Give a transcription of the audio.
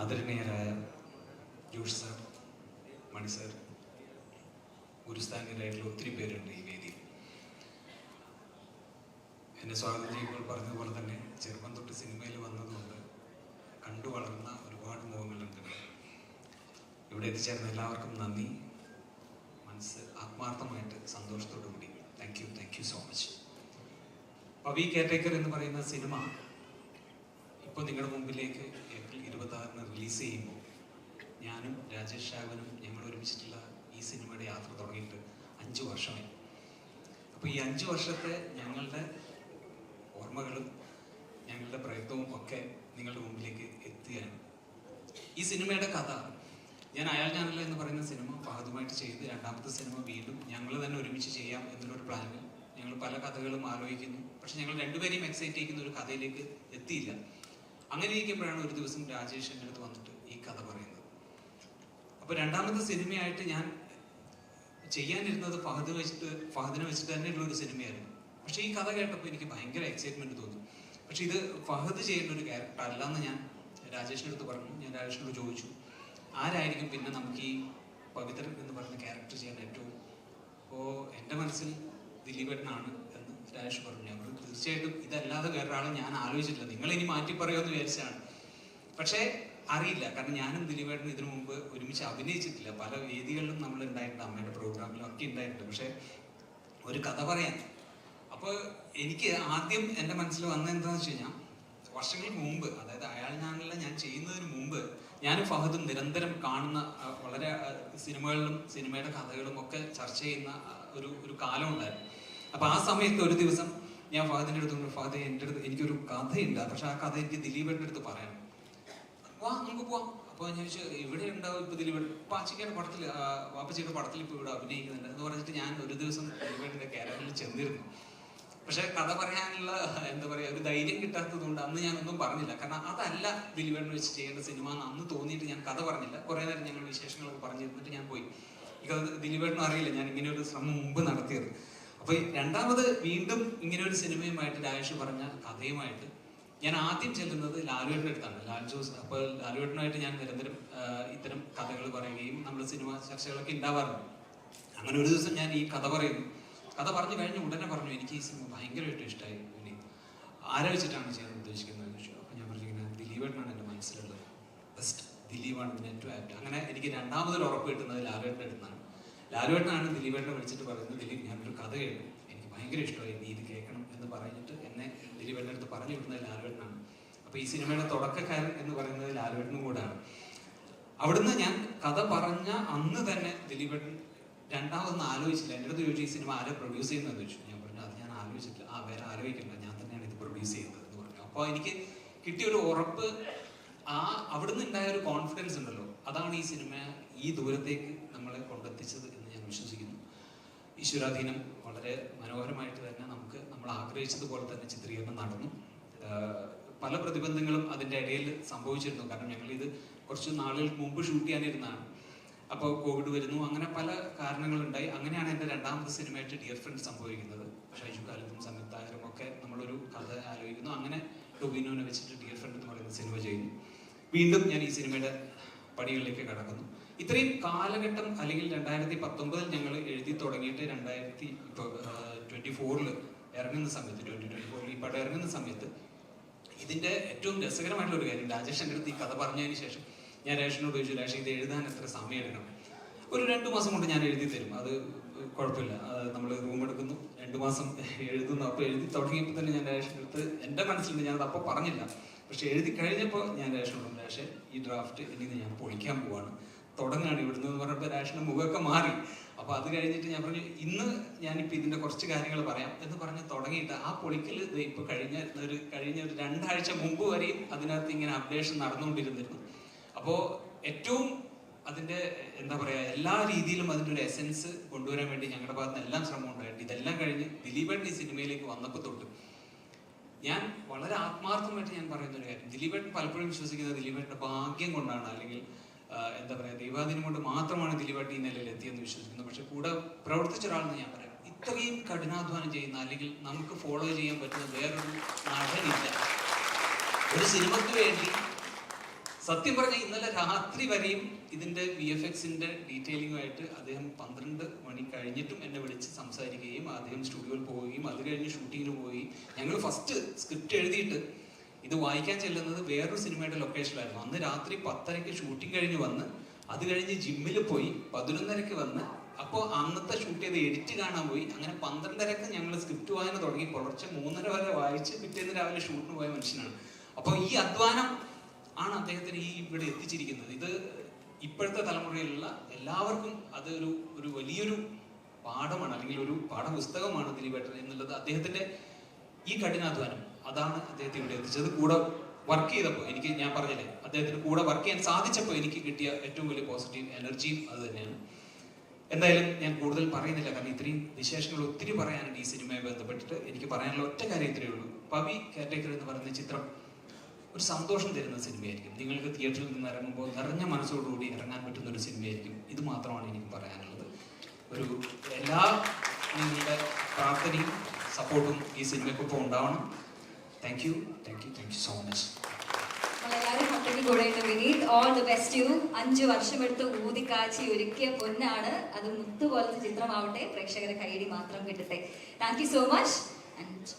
ആദരണീയരായ Josh sir, മണി sir, ഗുരുസ്ഥാനീയരായിട്ടുള്ള ഒത്തിരി പേരുണ്ട് ഈ വേദിയിൽ. എന്നെ സ്വാഗതം ചെയ്യുമ്പോൾ പറഞ്ഞതുപോലെ തന്നെ ചെറുപ്പം തൊട്ട് സിനിമയിൽ വന്നതുകൊണ്ട് കണ്ടു വളർന്ന ഒരുപാട് മുഖങ്ങളുണ്ട്. ഇവിടെ എത്തിച്ചേർന്ന എല്ലാവർക്കും നന്ദി. മനസ്സ് ആത്മാർത്ഥമായിട്ട് സന്തോഷത്തോടു കൂടി thank you so much. Pavi caretaker എന്ന് പറയുന്ന സിനിമ ഇപ്പോൾ നിങ്ങളുടെ മുമ്പിലേക്ക് ഏപ്രിൽ 26-ന് റിലീസ് ചെയ്യുമ്പോൾ ഞാനും രാജേഷ് ഷാവനും ഞങ്ങൾ ഒരുമിച്ചിട്ടുള്ള ഈ സിനിമയുടെ യാത്ര തുടങ്ങിയിട്ട് 5 വർഷമായി. അപ്പോൾ ഈ 5 വർഷത്തെ ഞങ്ങളുടെ ഓർമ്മകളും ഞങ്ങളുടെ പ്രയത്നവും ഒക്കെ നിങ്ങളുടെ മുമ്പിലേക്ക് എത്തുകയാണ്. ഈ സിനിമയുടെ കഥ ഞാൻ അയാൾ ഞാനല്ല എന്ന് പറയുന്ന സിനിമ ഫഹദുമായിട്ട് ചെയ്ത് രണ്ടാമത്തെ സിനിമ വീണ്ടും ഞങ്ങൾ തന്നെ ഒരുമിച്ച് ചെയ്യാം എന്നുള്ളൊരു പ്ലാനിൽ ഞങ്ങൾ പല കഥകളും ആലോചിക്കുന്നു. പക്ഷെ ഞങ്ങൾ രണ്ടുപേരെയും എക്സൈറ്റ് ചെയ്യുന്ന ഒരു കഥയിലേക്ക് എത്തിയില്ല. അങ്ങനെ ഇരിക്കുമ്പോഴാണ് ഒരു ദിവസം രാജേഷ് എൻ്റെ അടുത്ത് വന്നിട്ട് ഈ കഥ പറയുന്നത്. അപ്പോൾ രണ്ടാമത്തെ സിനിമയായിട്ട് ഞാൻ ചെയ്യാനിരുന്നത് ഫഹദിനെ വെച്ചിട്ട് തന്നെയുള്ള ഒരു സിനിമയായിരുന്നു. പക്ഷേ ഈ കഥ കേട്ടപ്പോൾ എനിക്ക് ഭയങ്കര എക്സൈറ്റ്മെന്റ് തോന്നി. പക്ഷെ ഇത് ഫഹദ് ചെയ്യേണ്ട ഒരു ക്യാരക്ടർ അല്ലാന്ന് ഞാൻ രാജേഷിൻ്റെ അടുത്ത് പറഞ്ഞു. ഞാൻ രാജേഷിനോട് ചോദിച്ചു, ആരായിരിക്കും പിന്നെ നമുക്ക് ഈ പവിത്രൻ എന്ന് പറയുന്ന ക്യാരക്ടർ ചെയ്യാൻ ഏറ്റവും? അപ്പോൾ എൻ്റെ മനസ്സിൽ ദിലീപേട്ടനാണ് എന്ന് രാജേഷ് പറഞ്ഞു. ഞാൻ തീർച്ചയായിട്ടും ഇതല്ലാതെ വേറൊരാളെ ഞാൻ ആലോചിച്ചിട്ടില്ല, നിങ്ങൾ ഇനി മാറ്റി പറയുമെന്ന് വിചാരിച്ചാണ്. പക്ഷേ അറിയില്ല, കാരണം ഞാനും ദിലീപേട്ടനും ഇതിനു മുമ്പ് ഒരുമിച്ച് അഭിനയിച്ചിട്ടില്ല. പല വേദികളിലും നമ്മൾ ഉണ്ടായിട്ടുണ്ട്, അമ്മയുടെ പ്രോഗ്രാമിലും ഒക്കെ ഉണ്ടായിട്ടുണ്ട്. പക്ഷെ ഒരു കഥ പറയാൻ, അപ്പോൾ എനിക്ക് ആദ്യം എൻ്റെ മനസ്സിൽ വന്നത് എന്താണെന്ന് വെച്ച് കഴിഞ്ഞാൽ, വർഷങ്ങൾക്ക് മുമ്പ്, അതായത് അയാൾ ഞാനല്ല ഞാൻ ചെയ്യുന്നതിന് മുമ്പ് ഞാനും ഫഹദും നിരന്തരം കാണുന്ന വളരെ സിനിമകളിലും സിനിമയുടെ കഥകളും ഒക്കെ ചർച്ച ചെയ്യുന്ന ഒരു കാലം ഉണ്ടായിരുന്നു. അപ്പൊ ആ സമയത്ത് ഒരു ദിവസം ഞാൻ ഫഹദിന്റെ അടുത്ത് പറഞ്ഞു, ഫഹദ് എൻ്റെ അടുത്ത് എനിക്കൊരു കഥയുണ്ട്, പക്ഷെ ആ കഥ എനിക്ക് ദിലീപേട്ടൻ്റെ അടുത്ത് പറയണം. വാ നമുക്ക് പോവാം. അപ്പോൾ ഞാൻ ചോദിച്ചു, ഇവിടെ ഉണ്ടാവും ഇപ്പൊ ദിലീപേട്ടൻ? പാച്ചിക്കയുടെ പടത്തിൽ, വാപ്പച്ചിയുടെ പടത്തിൽ ഇപ്പൊ ഇവിടെ അഭിനയിക്കുന്നുണ്ട് എന്ന് പറഞ്ഞിട്ട് ഞാൻ ഒരു ദിവസം ദിലീപേട്ടൻ്റെ ക്യാരക്ടറിൽ ചെന്നിരുന്നു. പക്ഷെ കഥ പറയാനുള്ള എന്താ പറയാ ഒരു ധൈര്യം കിട്ടാത്തത് കൊണ്ട് അന്ന് ഞാനൊന്നും പറഞ്ഞില്ല. കാരണം അതല്ല ദിലീപേട്ടൻ വെച്ച് ചെയ്യേണ്ട സിനിമ എന്ന് അന്ന് തോന്നിയിട്ട് ഞാൻ കഥ പറഞ്ഞില്ല. കുറെ നേരം ഞങ്ങൾ വിശേഷങ്ങളൊക്കെ പറഞ്ഞിരുന്നിട്ട് ഞാൻ പോയി. എനിക്കത് ദിലീപേട്ടനും അറിയില്ല ഞാൻ ഇങ്ങനെ ഒരു ശ്രമം മുമ്പ് നടത്തിയത്. അപ്പൊ രണ്ടാമത് വീണ്ടും ഇങ്ങനെ ഒരു സിനിമയുമായിട്ട് രാജേഷ് പറഞ്ഞ കഥയുമായിട്ട് ഞാൻ ആദ്യം ചെല്ലുന്നത് ലാലുവേട്ടൻ്റെ അടുത്താണ്, ലാൽ ജോസ്. അപ്പോൾ ലാലുവേട്ടനുമായിട്ട് ഞാൻ നിരന്തരം ഇത്തരം കഥകൾ പറയുകയും നമ്മൾ സിനിമ ചർച്ചകളൊക്കെ ഉണ്ടാവാറുണ്ട്. അങ്ങനെ ഒരു ദിവസം ഞാൻ ഈ കഥ പറയുന്നു. കഥ പറഞ്ഞു കഴിഞ്ഞ് ഉടനെ പറഞ്ഞു, എനിക്ക് ഈ സിനിമ ഭയങ്കരമായിട്ട് ഇഷ്ടമായി, ഇനി ആരെ വെച്ചിട്ടാണ് ചെയ്യാൻ ഉദ്ദേശിക്കുന്നത് ചോദിച്ചു. അപ്പോൾ ഞാൻ പറഞ്ഞിരിക്കുന്നത് ദിലീപേട്ടനാണ് എൻ്റെ മനസ്സിലുള്ളത്, ബെസ്റ്റ് ദിലീപാണ് ഇതിന് ഏറ്റവും ആപ്റ്റ്. അങ്ങനെ എനിക്ക് രണ്ടാമതൊരു ഉറപ്പ് കിട്ടുന്നത് ലാലുവേട്ടൻ്റെ അടുത്താണ്. ലാലുവേട്ടനാണ് ദിലീപേട്ടനെ വിളിച്ചിട്ട് പറയുന്നത്, ദിലീപ് ഞാനൊരു കഥ കേട്ടു, എനിക്ക് ഭയങ്കര ഇഷ്ടമായി, നീ ഇത് കേൾക്കണം എന്ന് പറഞ്ഞിട്ട് എന്നെ ദിലീപേട്ടൻ്റെ അടുത്ത് പറഞ്ഞു വിടുന്നത് ലാലുവേട്ടനാണ്. അപ്പോൾ ഈ സിനിമയുടെ തുടക്കക്കാരൻ എന്ന് പറയുന്നത് ലാലുവേട്ടനും കൂടാണ്. അവിടുന്ന് ഞാൻ കഥ പറഞ്ഞ അന്ന് തന്നെ ദിലീപേട്ടൻ രണ്ടാമതൊന്നും ആലോചിച്ചില്ല. എൻ്റെ അടുത്ത് ചോദിച്ചു, ഈ സിനിമ ആരെ പ്രൊഡ്യൂസ് ചെയ്യുന്നതെന്ന് ചോദിച്ചു. ഞാൻ പറഞ്ഞു, അത് ഞാൻ ആലോചിച്ചിട്ടില്ല. വേറെ ആലോചിക്കണ്ട, ഞാൻ തന്നെയാണ് ഇത് പ്രൊഡ്യൂസ് ചെയ്യുന്നത് എന്ന് പറഞ്ഞു. അപ്പോൾ എനിക്ക് കിട്ടിയൊരു ഉറപ്പ്, അവിടുന്ന് ഉണ്ടായ ഒരു കോൺഫിഡൻസ് ഉണ്ടല്ലോ, അതാണ് ഈ സിനിമ ഈ ദൂരത്തേക്ക് നമ്മളെ കൊണ്ടെത്തിച്ചത് എന്ന് ഞാൻ വിശ്വസിക്കുന്നു. ഈശ്വരാധീനം വളരെ മനോഹരമായിട്ട് തന്നെ നമ്മൾ ആഗ്രഹിച്ചതുപോലെ തന്നെ ചിത്രീകരണം നടന്നു. പല പ്രതിബന്ധങ്ങളും അതിൻ്റെ ഇടയിൽ സംഭവിച്ചിരുന്നു. കാരണം ഞങ്ങളിത് കുറച്ച് നാളുകൾക്ക് മുമ്പ് ഷൂട്ട് ചെയ്യാനിരുന്നതാണ്. അപ്പോൾ കോവിഡ് വരുന്നു, അങ്ങനെ പല കാരണങ്ങളുണ്ടായി. അങ്ങനെയാണ് എൻ്റെ രണ്ടാമത്തെ സിനിമയായിട്ട് ഡിയർ ഫ്രണ്ട് സംഭവിക്കുന്നത്. ഷൈജു കാലത്തും സംയുക്തായരും ഒക്കെ നമ്മളൊരു കഥ ആലോചിക്കുന്നു. അങ്ങനെ ടൊവിനോനെ വെച്ചിട്ട് ഡിയർ ഫ്രണ്ട് എന്ന് പറയുന്ന സിനിമ ചെയ്യുന്നു. വീണ്ടും ഞാൻ ഈ സിനിമയുടെ പണികളിലേക്ക് കടക്കുന്നു. ഇത്രയും കാലഘട്ടം, അല്ലെങ്കിൽ 2019 ഞങ്ങൾ എഴുതി തുടങ്ങിയിട്ട് 2024 ഇറങ്ങുന്ന സമയത്ത്, 2024 ഈ പടം ഇറങ്ങുന്ന സമയത്ത് ഇതിൻ്റെ ഏറ്റവും രസകരമായിട്ടുള്ള ഒരു കാര്യം, രാജേഷ് എൻ്റെ അടുത്ത് ഈ കഥ പറഞ്ഞതിന് ശേഷം ഞാൻ രാജേഷിനോട് ചോദിച്ചു, രാജേഷ് ഇത് എഴുതാൻ എത്ര സമയം എടുക്കണം? ഒരു 2 മാസം കൊണ്ട് ഞാൻ എഴുതി തരും, അത് കുഴപ്പമില്ല. നമ്മൾ റൂം എടുക്കുന്നു, 2 മാസം എഴുതുന്നു. അപ്പോൾ എഴുതി തുടങ്ങിയപ്പോൾ തന്നെ ഞാൻ രാജേഷിൻ്റെ അടുത്ത് എൻ്റെ മനസ്സിലുണ്ട്, ഞാനത് അപ്പോൾ പറഞ്ഞില്ല. പക്ഷെ എഴുതി കഴിഞ്ഞപ്പോൾ ഞാൻ രാജേഷിനോട്, രാജേഷ് ഈ ഡ്രാഫ്റ്റ് ഇനി ഞാൻ പൊളിക്കാൻ പോവാണ്, തുടങ്ങാണ് ഇവിടുന്ന് എന്ന് പറഞ്ഞപ്പോൾ രാജേഷിൻ്റെ മുഖമൊക്കെ മാറി. അപ്പോൾ അത് കഴിഞ്ഞിട്ട് ഞാൻ പറഞ്ഞു, ഇന്ന് ഞാനിപ്പോൾ ഇതിൻ്റെ കുറച്ച് കാര്യങ്ങൾ പറയാം എന്ന് പറഞ്ഞ് തുടങ്ങിയിട്ട് ആ പൊളിക്കൽ ഇപ്പോൾ കഴിഞ്ഞ ഒരു 2 ആഴ്ച മുമ്പ് വരെയും അതിനകത്ത് ഇങ്ങനെ അപ്ഡേഷൻ നടന്നുകൊണ്ടിരുന്നിരുന്നു. അപ്പോൾ ഏറ്റവും അതിൻ്റെ എന്താ പറയുക, എല്ലാ രീതിയിലും അതിൻ്റെ ഒരു എസെൻസ് കൊണ്ടുവരാൻ വേണ്ടി ഞങ്ങളുടെ ഭാഗത്ത് നിന്ന് എല്ലാം ശ്രമം ഉണ്ടായിട്ട് ഇതെല്ലാം കഴിഞ്ഞ് ദിലീപേട്ടൻ ഈ സിനിമയിലേക്ക് വന്നപ്പോൾ തൊട്ട് ഞാൻ വളരെ ആത്മാർത്ഥമായിട്ട് ഞാൻ പറയുന്ന ഒരു കാര്യം, ദിലീപേട്ടൻ പലപ്പോഴും വിശ്വസിക്കുന്നത് ദിലീപേട്ടൻ്റെ ഭാഗ്യം കൊണ്ടാണ്, അല്ലെങ്കിൽ എന്താ പറയുക ദൈവാധീനം കൊണ്ട് മാത്രമാണ് ദിലീപേട്ടൻ ഈ നിലയിൽ എത്തിയെന്ന് വിശ്വസിക്കുന്നത്. പക്ഷെ കൂടെ പ്രവർത്തിച്ച ഒരാളെന്ന് ഞാൻ പറയാം, ഇത്രയും കഠിനാധ്വാനം ചെയ്യുന്ന, അല്ലെങ്കിൽ നമുക്ക് ഫോളോ ചെയ്യാൻ പറ്റുന്ന വേറൊരു നടനില്ല. ഒരു സിനിമയ്ക്ക് വേണ്ടി സത്യം പറഞ്ഞാൽ ഇന്നലെ രാത്രി വരെയും ഇതിന്റെ VFXന്റെ ഡീറ്റെയിലിംഗുമായിട്ട് അദ്ദേഹം 12 മണി കഴിഞ്ഞിട്ടും എന്നെ വിളിച്ച് സംസാരിക്കുകയും അദ്ദേഹം സ്റ്റുഡിയോയിൽ പോവുകയും അത് കഴിഞ്ഞ് ഷൂട്ടിങ്ങിന് പോയി. ഞങ്ങൾ ഫസ്റ്റ് സ്ക്രിപ്റ്റ് എഴുതിയിട്ട് ഇത് വായിക്കാൻ ചെല്ലുന്നത് വേറൊരു സിനിമയുടെ ലൊക്കേഷനിലായിരുന്നു. അന്ന് രാത്രി 10:30 ഷൂട്ടിംഗ് കഴിഞ്ഞ് വന്ന് അത് കഴിഞ്ഞ് ജിമ്മിൽ പോയി 11:30 വന്ന് അപ്പോൾ അന്നത്തെ ഷൂട്ട് ചെയ്ത് എഡിറ്റ് കാണാൻ പോയി. അങ്ങനെ 12:30 ഞങ്ങൾ സ്ക്രിപ്റ്റ് വായന തുടങ്ങി. പുലർച്ചെ 3:30 വരെ വായിച്ച് പിറ്റേന്ന് രാവിലെ ഷൂട്ടിന് പോയ മനുഷ്യനാണ്. അപ്പോൾ ഈ അധ്വാനം ആണ് അദ്ദേഹത്തിന് ഈ ഇവിടെ എത്തിച്ചിരിക്കുന്നത്. ഇത് ഇപ്പോഴത്തെ തലമുറയിലുള്ള എല്ലാവർക്കും അത് ഒരു വലിയൊരു പാഠമാണ്, അല്ലെങ്കിൽ ഒരു പാഠപുസ്തകമാണ് ദിലീപേട്ടൻ എന്നുള്ളത്. അദ്ദേഹത്തിന്റെ ഈ കഠിനാധ്വാനം അതാണ് അദ്ദേഹത്തെ ഇവിടെ എത്തിച്ചത്. കൂടെ വർക്ക് ചെയ്തപ്പോൾ ഞാൻ പറഞ്ഞില്ലേ, അദ്ദേഹത്തിന് കൂടെ വർക്ക് ചെയ്യാൻ സാധിച്ചപ്പോൾ എനിക്ക് കിട്ടിയ ഏറ്റവും വലിയ പോസിറ്റീവ് എനർജിയും അത് തന്നെയാണ്. എന്തായാലും ഞാൻ കൂടുതൽ പറയുന്നില്ല, കാരണം ഇത്രയും വിശേഷങ്ങൾ ഒത്തിരി പറയാനുണ്ട് ഈ സിനിമയെ ബന്ധപ്പെട്ടിട്ട്. എനിക്ക് പറയാനുള്ള ഒറ്റ കാര്യം ഇത്രയേ ഉള്ളൂ. പവി കെയർടേക്കർ എന്ന് പറയുന്ന ചിത്രം ഒരു സന്തോഷം തരുന്ന സിനിമയായിരിക്കും. നിങ്ങൾക്ക് തിയേറ്ററിൽ നിന്ന് ഇറങ്ങുമ്പോൾ നിറഞ്ഞ മനസ്സോടുകൂടി ഇറങ്ങാൻ പറ്റുന്ന ഒരു സിനിമയായിരിക്കും. ഇത് മാത്രമാണ് എനിക്ക് പറയാനുള്ളത്. എല്ലാ നിങ്ങളുടെ പ്രാർത്ഥനയും സപ്പോർട്ടും ഈ സിനിമയ്ക്കൊപ്പം ഉണ്ടാവണം. Thank you so much. എല്ലാവരും ഒറ്റയ്ക്ക് കൂടെയിട്ട് Vineeth, all the best you. 5 വർഷമെടുത്ത് ഊതിക്കാച്ചി ഒരുക്കിയ പൊന്നാണ് അത്. മുത്ത് പോലത്തെ ചിത്രമാവട്ടെ, പ്രേക്ഷകരെ കൈയടി മാത്രം കിട്ടട്ടെ. Thank you so much. And